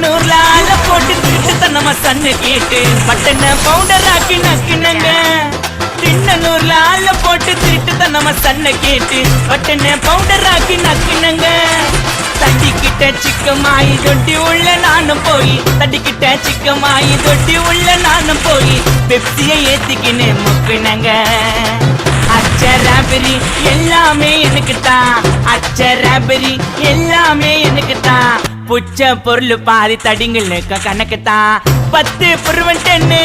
நூறுல ஆள போட்டு திருட்டு நம்ம சன்னு கேட்டு பட்டன பவுடர் ஆக்கி நக்கினங்க நூறுல ஆள போட்டு திருட்டு நம்ம சன்ன கேட்டு பட்டன பவுடர் ஆக்கி நக்கினங்க தட்டிக்கிட்ட சிக்கமாயி தொட்டி உள்ள நானும் போய் தட்டிக்கிட்ட சிக்கமாயி தொட்டி உள்ள நானும் போய் பெப்சியை ஏத்திக்கின்னு முக்கினங்க அச்சராபரி எல்லாமே எனக்கு தான் அச்சராபரி எல்லாமே எனக்கு தான் புச்ச பொருள் பாதி தடிங்களுக்கு கணக்கு தான் 10 புருவன் 10